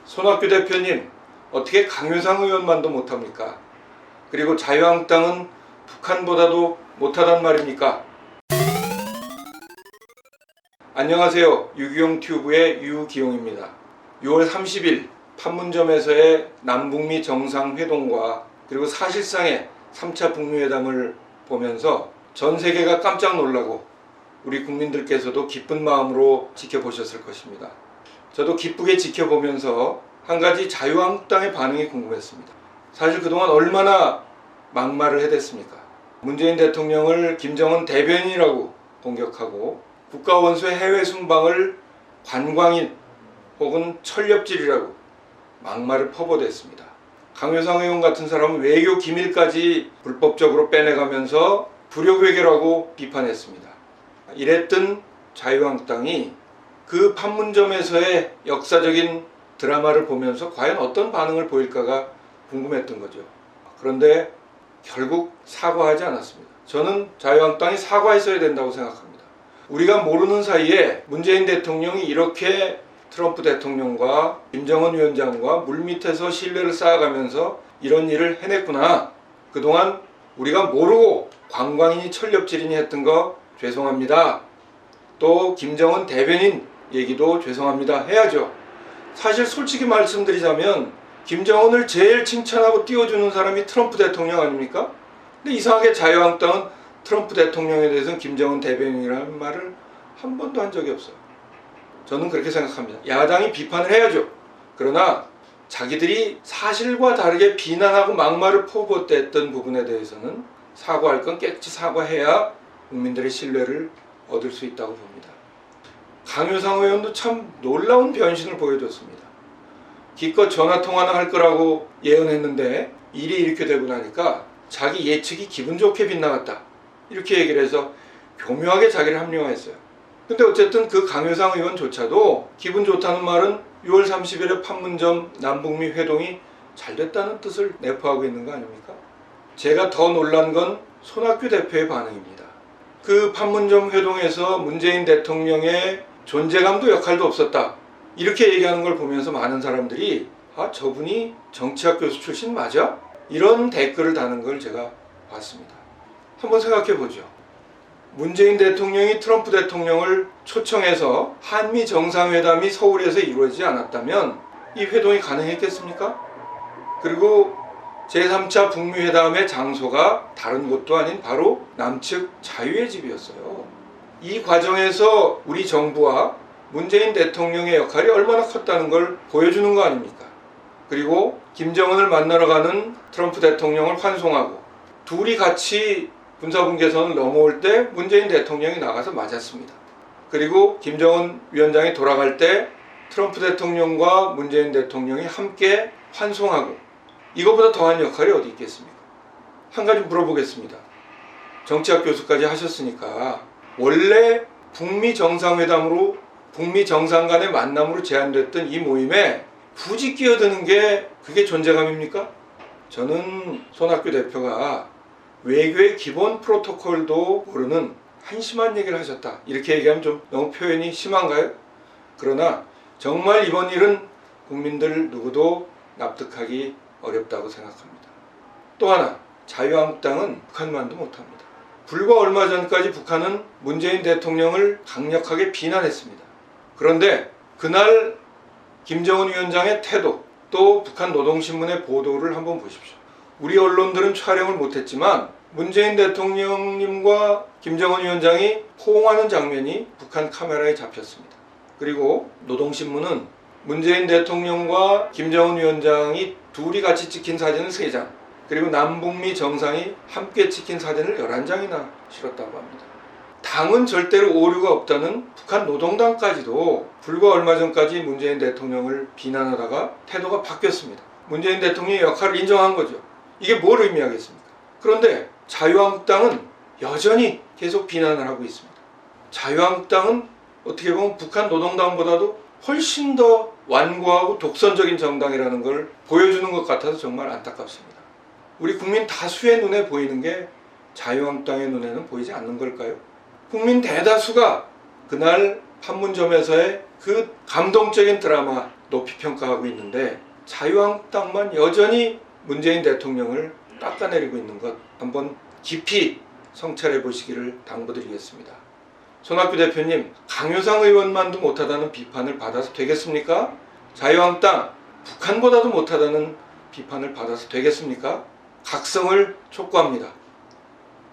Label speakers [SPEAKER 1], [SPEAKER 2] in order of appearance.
[SPEAKER 1] 손학규 대표님, 어떻게 강효상 의원만도 못합니까? 그리고 자유한국당은 북한보다도 못하단 말입니까? 안녕하세요. 유기용 튜브의 유기용입니다. 6월 30일 판문점에서의 남북미 정상회동과 그리고 사실상의 3차 북미회담을 보면서 전 세계가 깜짝 놀라고 우리 국민들께서도 기쁜 마음으로 지켜보셨을 것입니다. 저도 기쁘게 지켜보면서 한 가지 자유한국당의 반응이 궁금했습니다. 사실 그동안 얼마나 막말을 해댔습니까? 문재인 대통령을 김정은 대변인이라고 공격하고 국가원수의 해외 순방을 관광인 혹은 철렵질이라고 막말을 퍼부어댔습니다. 강효상 의원 같은 사람은 외교 기밀까지 불법적으로 빼내가면서 불효외교라고 비판했습니다. 이랬던 자유한국당이 그 판문점에서의 역사적인 드라마를 보면서 과연 어떤 반응을 보일까가 궁금했던 거죠. 그런데 결국 사과하지 않았습니다. 저는 자유한국당이 사과했어야 된다고 생각합니다. 우리가 모르는 사이에 문재인 대통령이 이렇게 트럼프 대통령과 김정은 위원장과 물밑에서 신뢰를 쌓아가면서 이런 일을 해냈구나. 그동안 우리가 모르고 관광인이 철렵질이니 했던 거 죄송합니다. 또 김정은 대변인 얘기도 죄송합니다 해야죠. 사실 솔직히 말씀드리자면 김정은을 제일 칭찬하고 띄워주는 사람이 트럼프 대통령 아닙니까? 근데 이상하게 자유한국당은 트럼프 대통령에 대해서는 김정은 대변인이라는 말을 한 번도 한 적이 없어요. 저는 그렇게 생각합니다. 야당이 비판을 해야죠. 그러나 자기들이 사실과 다르게 비난하고 막말을 퍼부었던 부분에 대해서는 사과할 건 깨끗이 사과해야 국민들의 신뢰를 얻을 수 있다고 봅니다. 강효상 의원도 참 놀라운 변신을 보여줬습니다. 기껏 전화통화나 할 거라고 예언했는데 일이 이렇게 되고 나니까 자기 예측이 기분 좋게 빗나갔다. 이렇게 얘기를 해서 교묘하게 자기를 합리화했어요. 근데 어쨌든 그 강효상 의원조차도 기분 좋다는 말은 6월 30일에 판문점 남북미 회동이 잘 됐다는 뜻을 내포하고 있는 거 아닙니까? 제가 더 놀란 건 손학규 대표의 반응입니다. 그 판문점 회동에서 문재인 대통령의 존재감도 역할도 없었다. 이렇게 얘기하는 걸 보면서 많은 사람들이 저분이 정치학 교수 출신 맞아? 이런 댓글을 다는 걸 제가 봤습니다. 한번 생각해 보죠. 문재인 대통령이 트럼프 대통령을 초청해서 한미 정상회담이 서울에서 이루어지지 않았다면 이 회동이 가능했겠습니까? 그리고 제3차 북미회담의 장소가 다른 곳도 아닌 바로 남측 자유의 집이었어요. 이 과정에서 우리 정부와 문재인 대통령의 역할이 얼마나 컸다는 걸 보여주는 거 아닙니까? 그리고 김정은을 만나러 가는 트럼프 대통령을 환송하고 둘이 같이 군사분계선을 넘어올 때 문재인 대통령이 나가서 맞았습니다. 그리고 김정은 위원장이 돌아갈 때 트럼프 대통령과 문재인 대통령이 함께 환송하고 이거보다 더한 역할이 어디 있겠습니까? 한 가지 물어보겠습니다. 정치학 교수까지 하셨으니까 원래 북미 정상회담으로 북미 정상 간의 만남으로 제안됐던 이 모임에 굳이 끼어드는 게 그게 존재감입니까? 저는 손학규 대표가 외교의 기본 프로토콜도 모르는 한심한 얘기를 하셨다. 이렇게 얘기하면 좀 너무 표현이 심한가요? 그러나 정말 이번 일은 국민들 누구도 납득하기 어렵다고 생각합니다. 또 하나, 자유한국당은 북한만도 못합니다. 불과 얼마 전까지 북한은 문재인 대통령을 강력하게 비난했습니다. 그런데 그날 김정은 위원장의 태도, 또 북한 노동신문의 보도를 한번 보십시오. 우리 언론들은 촬영을 못했지만 문재인 대통령님과 김정은 위원장이 호응하는 장면이 북한 카메라에 잡혔습니다. 그리고 노동신문은 문재인 대통령과 김정은 위원장이 둘이 같이 찍힌 사진을 3장, 그리고 남북미 정상이 함께 찍힌 사진을 11장이나 실었다고 합니다. 당은 절대로 오류가 없다는 북한 노동당까지도 불과 얼마 전까지 문재인 대통령을 비난하다가 태도가 바뀌었습니다. 문재인 대통령의 역할을 인정한 거죠. 이게 뭘 의미하겠습니까? 그런데 자유한국당은 여전히 계속 비난을 하고 있습니다. 자유한국당은 어떻게 보면 북한 노동당보다도 훨씬 더 완고하고 독선적인 정당이라는 걸 보여주는 것 같아서 정말 안타깝습니다. 우리 국민 다수의 눈에 보이는 게 자유한국당의 눈에는 보이지 않는 걸까요? 국민 대다수가 그날 판문점에서의 그 감동적인 드라마, 높이 평가하고 있는데 자유한국당만 여전히 문재인 대통령을 깎아내리고 있는 것 한번 깊이 성찰해 보시기를 당부드리겠습니다. 손학규 대표님, 강효상 의원만도 못하다는 비판을 받아서 되겠습니까? 자유한국당, 북한보다도 못하다는 비판을 받아서 되겠습니까? 각성을 촉구합니다.